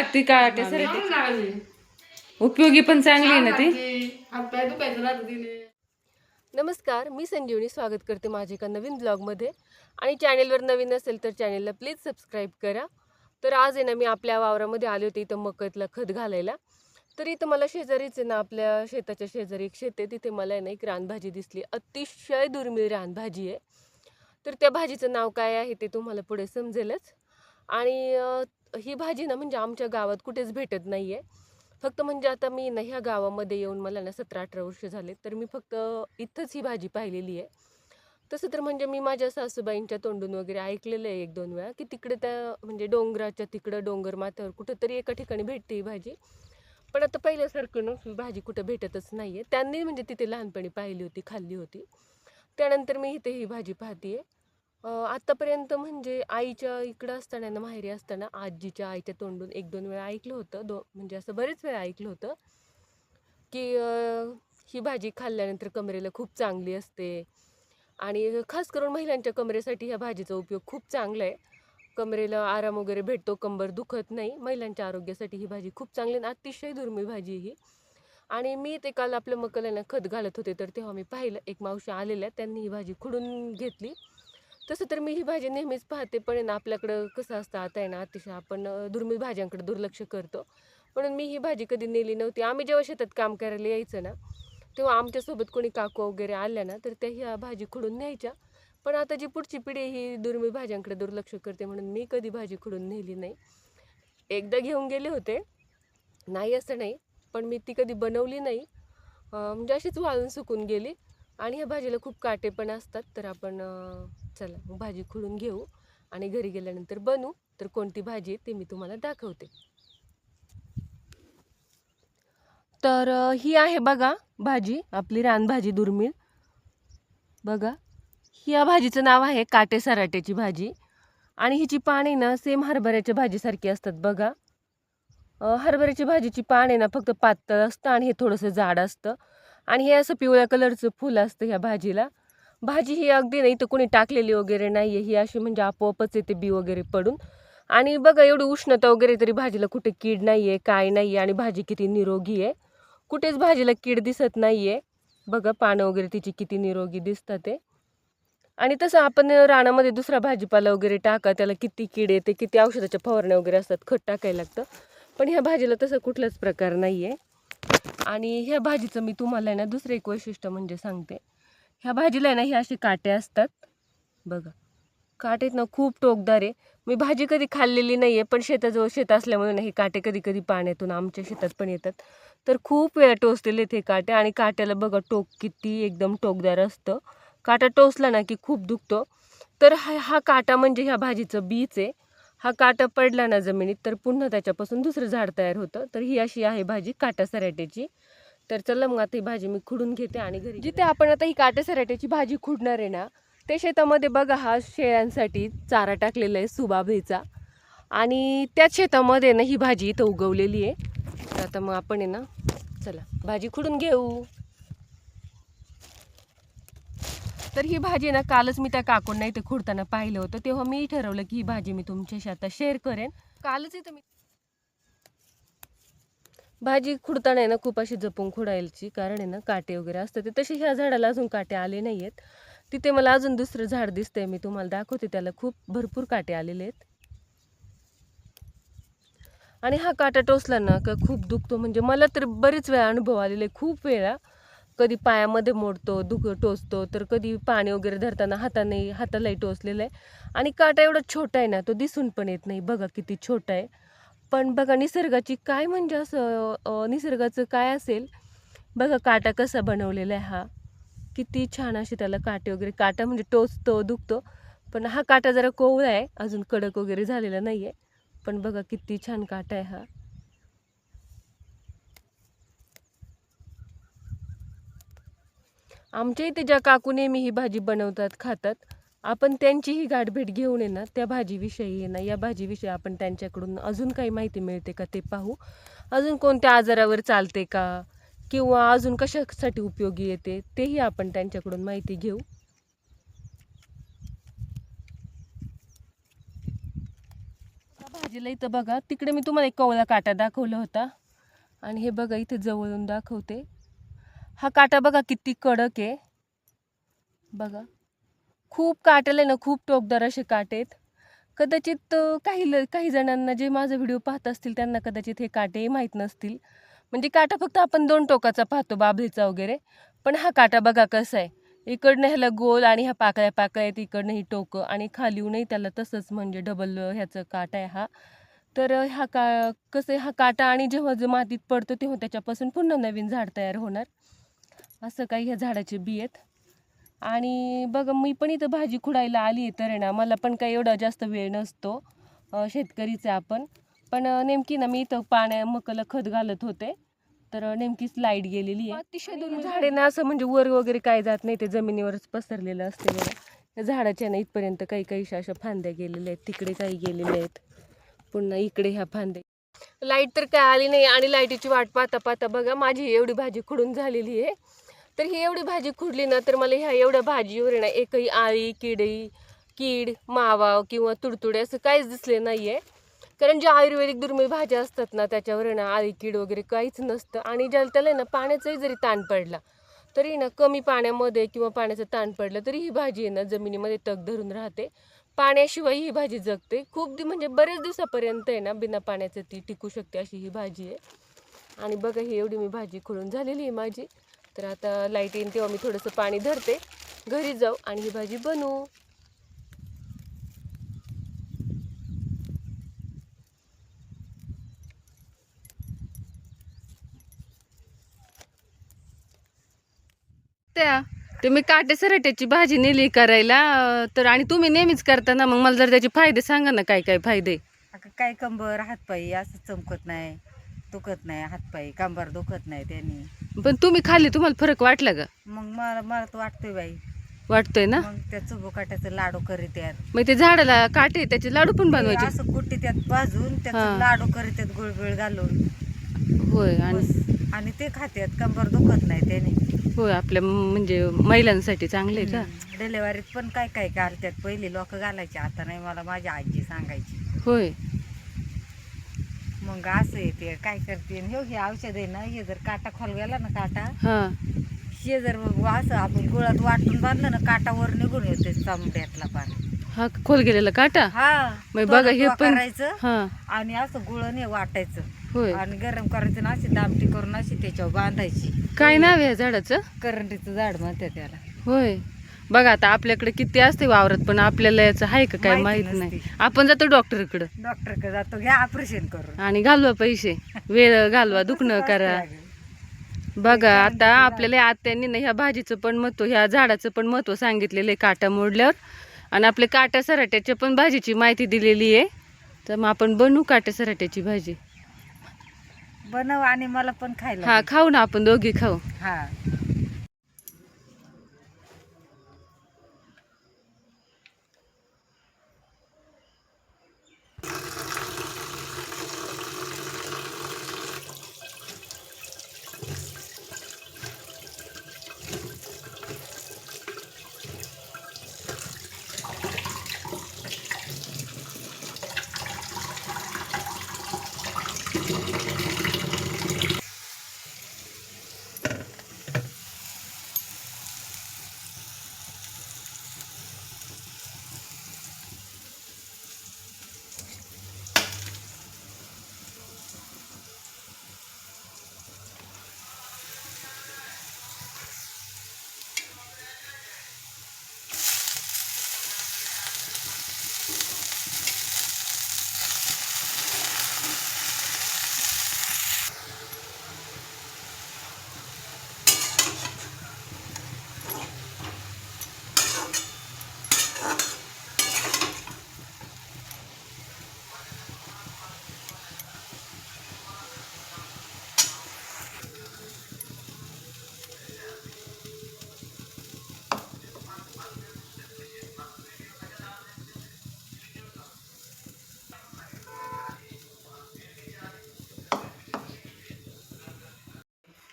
लागते काटे सर उपयोगी पण चांगली आहे ना ती. नमस्कार, मी संजीवनी स्वागत करते माझ्या एका नवीन ब्लॉगमध्ये. आणि चॅनेलवर नवीन असेल तर चॅनेलला प्लीज सबस्क्राईब करा. तर आज आहे ना मी आपल्या वावरामध्ये आले होते इथं मकतला खत घालायला. तर इथं मला शेजारीच आहे ना, आपल्या शेताच्या शेजारी एक शेत आहे, तिथे मला आहे ना एक रानभाजी दिसली. अतिशय दुर्मिळ रानभाजी आहे. तर त्या भाजीचं नाव काय आहे ते तुम्हाला पुढे समजेलच. आणि ही भाजी ना म्हणजे आमच्या गावात कुठेच भेटत नाही आहे. फक्त म्हणजे आता मी ना ह्या गावामध्ये येऊन मला ना 17-18 वर्ष झाले, तर मी फक्त इथंच ही भाजी पाहिलेली आहे. तसं तर म्हणजे मी माझ्या सासूबाईंच्या तोंडून वगैरे ऐकलेलं आहे 1-2 वेळा, की तिकडे त्या म्हणजे डोंगराच्या तिकडं डोंगर माथ्यावर कुठंतरी एका ठिकाणी भेटते ही भाजी. पण आता पहिल्यासारखं ना ही भाजी कुठं भेटतच नाही आहे. त्यांनी म्हणजे तिथे लहानपणी पाहिली होती, खाल्ली होती. त्यानंतर मी इथे ही भाजी पाहते. आत्तापर्यंत म्हणजे आईच्या इकडं असताना ना, माहेरी असताना आजीच्या आईच्या तोंडून 1-2 वेळा ऐकलं होतं. म्हणजे असं बरेच वेळा ऐकलं होतं, की ही भाजी खाल्ल्यानंतर कमरेला खूप चांगली असते. आणि खास करून महिलांच्या कमरेसाठी ह्या भाजीचा उपयोग खूप चांगला आहे. कमरेला आराम वगैरे भेटतो, कंबर दुखत नाही. महिलांच्या आरोग्यासाठी ही भाजी खूप चांगली आणि अतिशय दुर्मिळ भाजी आहे ही. आणि मी ते काल आपल्या मकाला खत घालत होते, तर तेव्हा मी पाहिलं एक मावशी आलेल्या, त्यांनी ही भाजी खुडून घेतली. तसं तर मी ही भाजी नेहमीच पाहते, पण आहे ना आपल्याकडं कसं असतं आता आहे ना, अतिशय आपण दुर्मिळ भाज्यांकडे दुर्लक्ष करतो. म्हणून मी ही भाजी कधी नेली नव्हती. आम्ही जेव्हा शेतात काम करायला यायचं ना, तेव्हा आमच्यासोबत कोणी काकू वगैरे आल्या ना, तर त्या ह्या भाजी खुडून न्यायच्या. पण आता जी पुढची पिढी ही दुर्मिळ भाज्यांकडे दुर्लक्ष करते, म्हणून मी कधी भाजी खुडून नेली नाही. एकदा घेऊन गेले होते, नाही असं नाही, पण मी ती कधी बनवली नाही. म्हणजे अशीच वाळून सुकून गेली. आणि ह्या भाजीला खूप काटे पण असतात, तर आपण चला मग भाजी खुडून घेऊ आणि घरी गेल्यानंतर बनवू. तर कोणती भाजी आहे ते मी तुम्हाला दाखवते. तर ही आहे बघा भाजी, आपली रानभाजी दुर्मिळ. बघा, ह्या भाजीचं नाव आहे काटे सराट्याची भाजी. आणि हिची पाने ना सेम हरभऱ्याच्या भाजीसारखी असतात बघा. हरभऱ्याची भाजीची पान आहे ना फक्त पातळ असतं आणि हे थोडंसं जाड असतं. आणि हे असं पिवळ्या कलरचं फुल असतं ह्या भाजीला. भाजी ही अगदी नाही तर कोणी टाकलेली वगैरे नाही आहे, ही अशी म्हणजे आपोआपच येते बी वगैरे पडून. आणि बघा एवढी उष्णता वगैरे तरी भाजीला कुठे कीड नाही आहे, काय नाही आहे. आणि भाजी किती निरोगी आहे, कुठेच भाजीला कीड दिसत नाही आहे. बघा पानं वगैरे तिची किती निरोगी दिसतात ते. आणि तसं आपण रानामध्ये दुसरा भाजीपाला वगैरे टाका, त्याला किती कीड येते, किती औषधाच्या फवारण्या वगैरे असतात, खत टाकायला लागतं. पण ह्या भाजीला तसं कुठलाच प्रकार नाही आहे. आणि ह्या भाजीचं मी तुम्हाला आहे ना दुसरं एक वैशिष्ट्य म्हणजे सांगते. ह्या भाजीला आहे ना हे असे काटे असतात बघा. काटे ना खूप टोकदार आहे. मी भाजी कधी खाल्लेली नाही आहे, पण शेताजवळ शेत असल्यामुळे ना हे काटे कधी कधी पाण्यातून आमच्या शेतात पण येतात. तर खूप वेळा टोचलेले ते काटे. आणि काट्याला बघा टोक किती एकदम टोकदार असतं. काटा टोचला ना की खूप दुखतो. तर हा हा काटा म्हणजे ह्या भाजीचं बीच आहे. हा काटा पडला ना जमिनीत तर पुन्हा त्याच्यापासून दुसरं झाड तयार होतं. तर ही अशी आहे भाजी काटा सराट्याची. तर चला मग आता ही भाजी मी खुडून घेते आणि घरी जिथे आपण आता ही काटा सराट्याची भाजी खुडणार आहे ना, ते शेतामध्ये बघा हा शेळ्यांसाठी चारा टाकलेला आहे सुबाबीचा. आणि त्याच शेतामध्ये ना ही भाजी इथं उगवलेली आहे. तर आता मग आपण आहे ना चला भाजी खुडून घेऊ. तर ही भाजी ना कालच मी त्या काकूंना इथे खुडताना पाहिलं होतं, तेव्हा मी ठरवलं की ही भाजी मी तुमच्याशी आता शेअर करेन. कालच इथं मी भाजी खुडताना आहे ना खूप अशी जपून खुडायची, कारण आहे ना काटे वगैरे असतात. ते तसे ह्या झाडाला अजून काटे आले नाही आहेत. तिथे मला अजून दुसरं झाड दिसतंय, मी तुम्हाला दाखवते, त्याला खूप भरपूर काटे आलेले आहेत. आणि हा काटा टोचला ना का खूप दुखतो. म्हणजे मला तर बरेच वेळा अनुभव आलेले, खूप वेळा. कधी पायामध्ये मोडतो, टोचतो, तर कधी पाणी वगैरे धरताना हातालाही टोचलेलं आहे. आणि काटा एवढा छोटा आहे ना, तो दिसून पण येत नाही. बघा किती छोटा आहे. पण बघा निसर्गाची काय म्हणजे असं निसर्गाचं काय असेल. बघा काटा कसा बनवलेला आहे हा. किती छान असे त्याला काटे वगैरे. काटा म्हणजे टोचतो, दुखतो. पण हा काटा जरा कोवळा आहे, अजून कडक वगैरे झालेला नाही आहे. पण बघा किती छान काटा आहे हा. आमच्या इथे ज्या काकू नेहमी ही भाजी बनवतात, खातात, आपण त्यांचीही गाठभेट घेऊन आहे ना त्या भाजीविषयी आहे ना, या भाजीविषयी आपण त्यांच्याकडून अजून काही माहिती मिळते का ते पाहू. अजून कोणत्या आजारावर चालते का, किंवा अजून कशासाठी उपयोगी येते तेही आपण त्यांच्याकडून माहिती घेऊ. भाजीला इथं बघा, तिकडे मी तुम्हाला एक कवळा काटा दाखवला होता आणि हे बघा इथे जवळून दाखवते. हा काटा बघा किती कडक आहे बघा. खूप काटेले ना, खूप टोकदार असे काटे आहेत. कदाचित काही जणांना जे माझा व्हिडिओ पाहत असतील त्यांना कदाचित हे काटे माहीत नसतील. म्हणजे काटा फक्त आपण 2 टोकाचा पाहतो, बाभळीचा वगैरे. पण हा काटा बघा कसा आहे. इकडनं ह्याला गोल आणि ह्या पाकळ्या पाकळ्या आहेत, इकडनं ही टोकं आणि खालीहूनही त्याला तसंच म्हणजे डबल ह्याचं काटा आहे हा. तर हा कसं आहे, हा काटा आणि जेव्हा जो मातीत पडतो तेव्हा त्याच्यापासून पुन्हा नवीन झाड तयार होणार. असं काही ह्या झाडाचे बी आहेत. आणि बघा मी पण इथं भाजी खुडायला आली आहे, तर आहे ना मला पण काही एवढा जास्त वेळ नसतो. शेतकरीच आहे आपण. पण नेमकी ना मी इथं मकाला खत घालत होते, तर नेमकीच लाईट गेलेली आहे. अतिशय दुर्मिळ झाडे ना, असं म्हणजे वर वगैरे काय जात नाही, ते जमिनीवरच पसरलेलं असते बघा. त्या झाडाच्या ना इथपर्यंत काही अशा फांद्या गेलेल्या आहेत, तिकडे काही गेलेल्या आहेत, पुन्हा इकडे ह्या फांद्या. लाईट तर काय आली नाही आणि लाईटीची वाट पाहता पाहता बघा माझी एवढी भाजी खुडून झालेली आहे. तर ही एवढी भाजी खुडली ना, तर मला ह्या एवढ्या भाजीवर ना एकही आळी कीड मावा किंवा तुडतुडे असं काहीच दिसले नाहीये. कारण ज्या आयुर्वेदिक दुर्मिळ भाज्या असतात ना, त्याच्यावर ना आळी कीड वगैरे काहीच नसतं. आणि त्याला ना पाण्याचाही जरी ताण पडला तरी ना, कमी पाण्यामध्ये किंवा पाण्याचा ताण पडला तरी ही भाजी आहे ना जमिनीमध्ये तग धरून राहते. पाण्याशिवाय ही भाजी जगते. म्हणजे बरेच दिवसापर्यंत आहे ना बिना पाण्याचं ती टिकू शकते, अशी ही भाजी आहे. आणि बघा ही एवढी मी भाजी खुडून झालेली आहे माझी. तर आता लाईट येईन तेव्हा मी थोडंसं पाणी धरते, घरी जाऊ आणि ही भाजी बनवू. त्या तुम्ही काटे सराट्याची भाजी नेली करायला, तर आणि तुम्ही नेहमीच करता ना, मग मला जर त्याचे फायदे सांगा ना, काय काय फायदे. काय कंबर हातपायी असं चमकत नाही, दुखत नाही, हातपायी कंबर दुखत नाही त्याने. पण तुम्ही खाल्ली, तुम्हाला फरक वाटला का? मग मला तर वाटतोय बाई. वाटतोय ना. मग त्या चुबुकाट्याचं लाडू करीत्यात, मग ते झाडाला काटे त्याचे लाडू पण बनवायचे. असं कुट्टी त्यात भाजून त्याचं लाडू करीत्यात गुळबिळ घालून. होय. आणि ते खात्यात, कंबर दुखत नाही त्याने. होय, आपल्या म्हणजे महिलांसाठी चांगले का. डिलेवरीत पण काय काय घालतात, पहिले लोक घालायचे, आता नाही, मला माझी आजी सांगायची. होय. मग असं येते काय करते, हे औषध आहे ना, हे जर काटा खोल गेला ना, काटा हा हे जर असं आपण गुळात वाटून बांधलं ना, काटावर निघून येते चामड्यातला पाणी. हा खोल गेलेला काटा. हा, मग बघा हे पण करायचं हा. आणि असं गुळाने वाटायचं. होय. आणि गरम करायचं ना, अशी दामटी करून अशी त्याच्यावर बांधायची. काय नाव आहे या झाडाचं? करंटीचं झाड म्हणते त्याला. होय. बघा आता आपल्याकडे किती असते वावरात, पण आपल्याला याचं आहे का काय माहित नाही. आपण जातो डॉक्टरकडे जातो, घ्या ऑपरेशन करून आणि घालवा पैसे, वेळ घालवा, दुखणं करा. बघा आता आपल्याला आत्यांनी ना ह्या भाजीचं पण महत्व, ह्या झाडाचं पण महत्व सांगितलेलं आहे काटा मोडल्यावर. आणि आपल्या काट्या सराट्याच्या पण भाजीची माहिती दिलेली आहे. तर मग आपण बनवू काट्या सराट्याची भाजी. बनव आणि मला पण खायला. हा, खाऊ ना, आपण दोघी खाऊ. हा.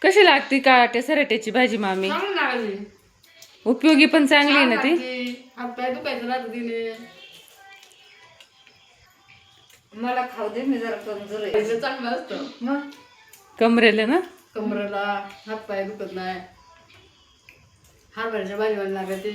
कशी लागते काट्या सराट्याची भाजी मामी? चांगली लागायची. उपयोगी पण चांगली आहे ना ती. हात पाय दुखायचं राहतं तिने. मला खाऊ दे, मी जरा कमजोर आहे. खायचं चांगलं असतं मग कमरेला ना कमरेला हात पाय दुखत नाही हरभऱ्याच्या भाजीवाली लागते